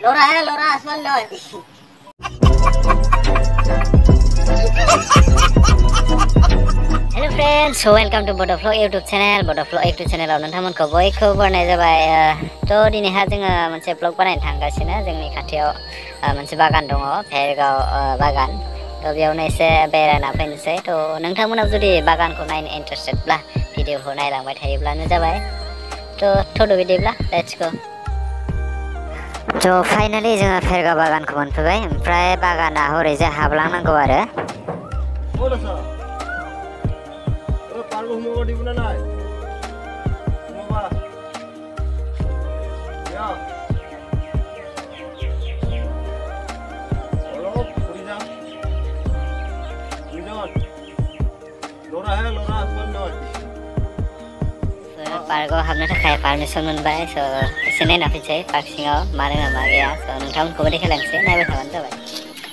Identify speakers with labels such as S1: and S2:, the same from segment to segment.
S1: Lora है Lora आसमान लो Hello friends, so welcome to Bodoflow YouTube channel. Bodoflow YouTube channel आव नोंथांमोनखौ बयखौ बरायनाय जाबाय। थ' दिनैहा जोङो मोनसे ब्लग बानायनो थांगासिनो। जोंनि खाथियाव मोनसे बागान दङ, भेरगाव बागान। थ' बेयावनो एसे बेरायना फैनोसै। थ' नोंथांमोनाव जुदि बागानखौ नायनो इन्टारेस्टेडब्ला भिडिअखौ नायलांबाय थायोब्लानो जाबाय। थ' बिदिब्ला लेट्स गो। थ' फाइनालि जोङो भेरगाव बागानखौ मोनफैबाय। ओमफ्राय बागाना हरैजाय हाबलांनांगौ आरो।
S2: Paru humor di mana nai? Humor. Ya. Halo, Purina. Minon. Lora hai, Lora asman noi.
S1: पार्कआव हाबनो थाखाय पारमिसन मोनबाय। स' एसे नायना फैनोसै पार्क सिङाव मा दङ मा गैया। स' नोंथांमोनखौबो देखायलांसै, नायबाय थाबानो जाबाय।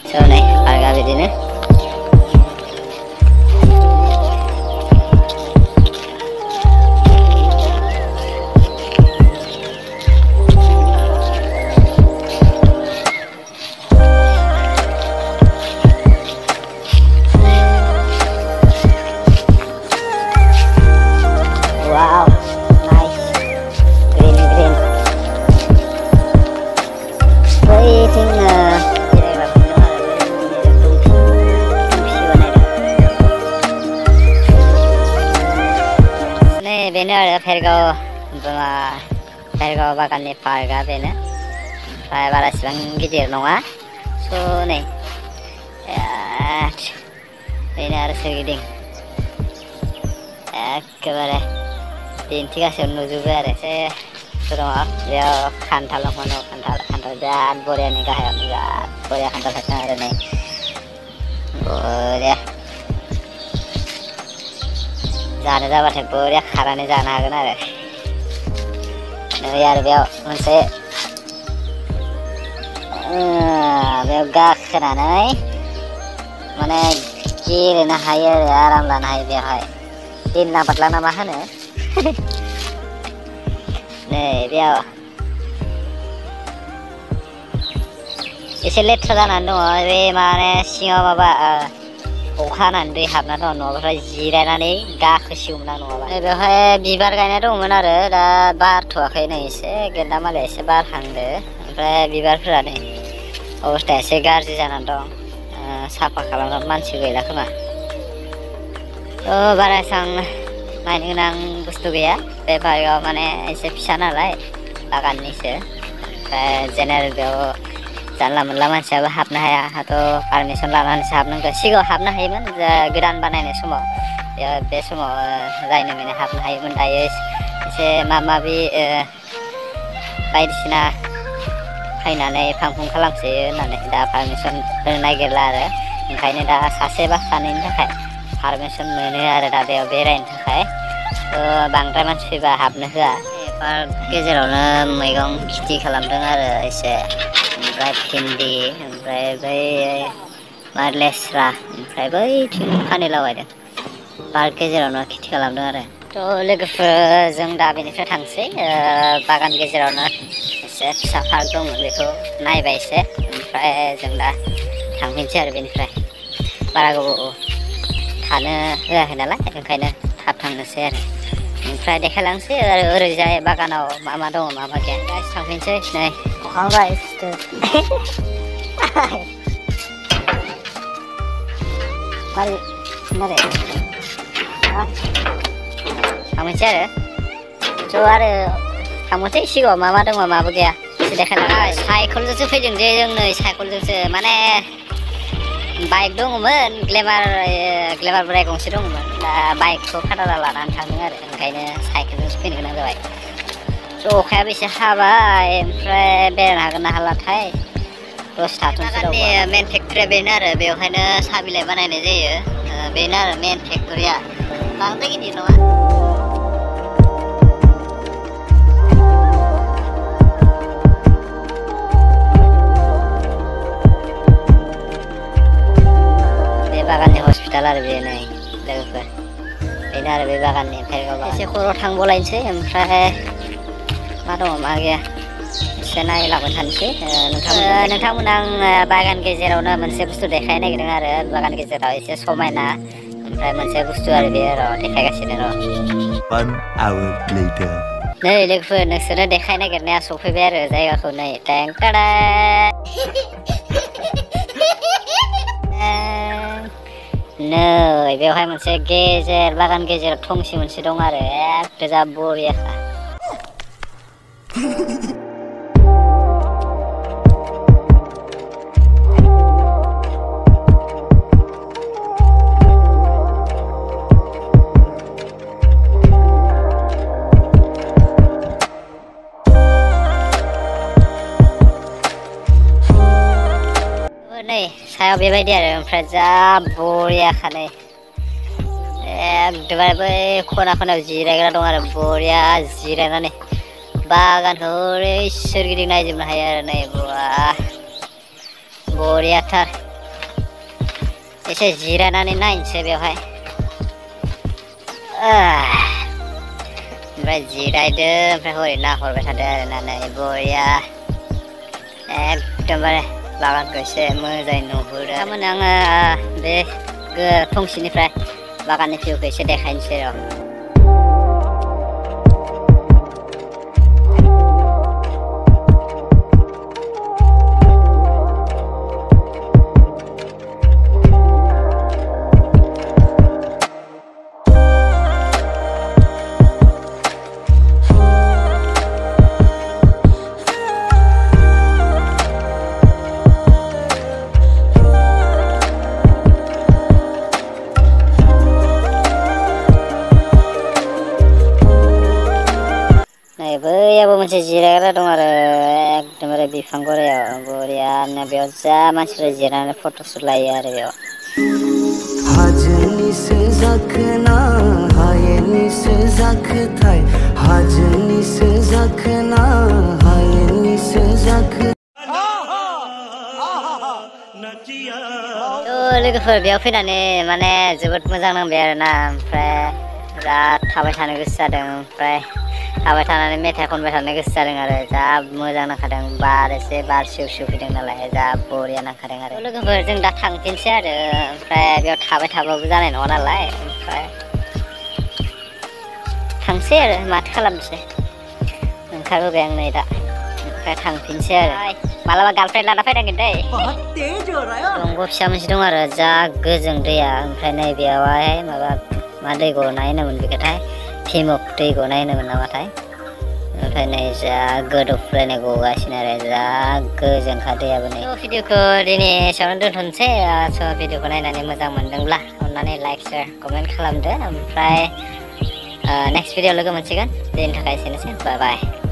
S1: स' नै पार्कआ बिदिनो। Wow, nice, green. Waiting, बेनो आरो भेरगाव बागाननि पार्कआ बेनो। ओमफ्राय बारा इसिबां गिदिर नङा। स' नै बेनो आरो सोरगिदिं एखेबारे दिन्थिगासिनो नुजोबो आरो एसे दङ बेयाव खान्थाल दङ खान्थाल बिराद बरियानि गाहायावनो बिराद बरिया खान्थाल थायदों आरो नै बरिया जानो जाबाथाय बरिया खानानै जानो हागोन आरो नै आरो बेयाव मोनसे बेयाव गाखोनानै माने गेलेनो हायो आरो आराम लानो हायो बेवहाय दिना बादला ना मा होनो नै बेयाव एसे लेथ्रा जानानै दङ बे माने सिङाव माबा अखा हानानै दै हाबना दङ नङाबाथाय जिरायनानै गाखोसिगौमोन आं नङाबा बेवहाय बिबार गायनाय दंमोन आरो दा बारथ'वाखै नै एसे गेन्दामालाया एसे बारहांदो ओमफ्राय बिबारफोरा नै अबस्थाया एसे गाज्रि जानानै दं साफा खालामनो मानसि गैला खोमा बारा एसां नायनो गोनां बुस्थु गैया बे पार्कआव माने एसे फिसा नालाय बागाननिसो ओमफ्राय जेनेरेल बेयाव जानला मोनला मानसियाबो हाबनो हाया हाथ' पारमिसन लानानैसो हाबनांगौ सिगाङाव हाबनो हायोमोन गोदान बानायनाय समाव बे समाव जायनो मेने हाबनो हायोमोन दायो एसे माबि बायदिसिना फैनानै फांफुं खालामसोयो होननानै दा पारमिसन होनो नागिरला आरो ओंखायनो दा सासे बा सानैनि थाखाय पारमिसन मोनो आरो दा बेयाव बेरायनो थाखाय बांद्राय मानसि फैबा हाबनो होआ पार्क गेजेरावनो मैगं खेथि खालामदों आरो एसे ओमफ्राय भिन्दि ओमफ्राय बै मा लेस्रा ओमफ्राय बैथिं फानिलाव गायदों पार्क गेजेरावनो खेथि खालामदों आरो थ' लोगोफोरजों दा बेनिफ्राय थांसै बागान गेजेरावनो एसे फिसा पार्क दंमोन बेखौ नायबाय एसे ओमफ्राय जों दा थांफिनसै आरो बेनिफ्राय बारा गोबाव थानो होआखै नालाय ओंखायनो थाब थांनोसै आरो ओमफ्राय देखायलांसै आरो ओरैजाय बागानाव मा दङ मा गैया गाइस थांफिनसै नै अखा गाइस थांफिनसै आरो थांनोसै सिगाङाव मा दङ माबो गैया एसे देखायलांसै साइकेलजोंसो फैदों जे जों नै साइकेलजोंसो माने बाइक दङमोन ग्लेमार बोराय गंसे दङमोन दा बाइकखौ खाटारा लानानै थांदों आरो ओंखायनो साइकेलजोंसो फैनो गोनां जाबाय थ' अखायाबो एसे हाबाय ओमफ्राय बेरायनो हागोन ना हालाथाय दसे थाथ'नोसै मेन फेक्टरिया बेनो आरो बेवहायनो साहा बिलाइ बानायनाय जायो बेनो आरो मेन फेक्टरिया बांद्राय गिदिर नङा बागाननि हस्पिटाल आरो बे नै लोगोफोर बेनो आरो बे बागाननि भेरगाव एसे खर' थांबावलायनोसै ओमफ्राय मा दङ मा गैया एसे नायलांबाय थानोसै नोंथांमोन आं बागान गेजेरावनो मोनसे बुस्थु देखायनो नागिरदों आरो बागान गेजेराव एसे समायना ओमफ्राय मोनसे बुस्थु आरो बेयो र' देखायगासिनो र'
S3: 1 hour later
S1: नै लोगोफोर नोंसोरनो देखायनो नागिरनाया सफैबाय आरो जायगाखौ नै टें टाडा नै बेवहाय मोनसे गेजेर बागान गेजेराव थंसे मोनसे दं आरो एखे जा बरियाखा नै सायाव बेबायदि आरो ओमफ्राय जा बरियाखा नै एकदबारे बै खना खनायाव जिरायग्रा दं आरो बरिया जिरायनानै बागानखौ ओरै सोरगिदिं नायजोबनो हायो आरो नै बाह बरियाथार एसे जिरायनानै नायनोसै बेवहाय ओमफ्राय जिरायदो ओमफ्राय हरै नाहरबाय थादो आरोना नै बरिया एकदमबारे बागानखौ एसे मोजाङै नुहुरो थारमाने आङो बे थंसेनिफ्राय बागाननि भिउखौ एसे देखायनोसै र' बैयाबो मोनसे जिरायग्रा दं आरो एकदमबारे बिफां गरायाव बरियानो बेयाव जा मानसिफोरा जिरायनानै फट'सुट लायो आरो बेयाव
S4: हाजोनिसो जाखोना हायेननिसो जाखोथाय हाजोनिसो जाखोना हायेननिसो जाखो
S1: लोगोफोर बेयाव फैनानै माने जोबोद मोजां नांबाय आरोना ओमफ्राय बिराद थाबाय थानो गोसो जादों ओमफ्राय थाबाय थानानै मेथाइ खनबाय थानो गोसो जादों आरो जा मोजां नांखादों बार एसे बार सिउ सिउ फैदों नालाय जा बरिया नांखादों आरो लोगोफोर जों दा थांफिनसै आरो ओमफ्राय बेयाव थाबाय थाबाबो जानाय नङा नालाय ओमफ्राय थांसै आरो माथो खालामनोसै ओंखारबोबाय आं नै दा ओमफ्राय थांफिनसै आरो मालाबा गार्लफ्रेन्ड लाना फैनांगोन दै दंग' फिसा मोनसे दं आरो जा गोजों दैया ओमफ्राय नै बेयावहाय माबा मा दै गनाय होनोमोन बेखौथाय धिमुक दै गनाय होनोमोन नामाथाय ओमफ्राय नै जा गोदौफ्लायनाय गगासिनो आरो जा गोजोंखा दैयाबो नै भिडिअखौ दिनै एसेयावनो दोनथ'नोसै स' भिडिअखौ नायनानै मोजां मोनदोंब्ला अननानै लाइक शेयार कमेन्ट खालामदो ओमफ्राय नेक्स्ट भिडिअ लोगो मोनसिगोन दिनैनि थाखाय एसेनोसै बाय बाय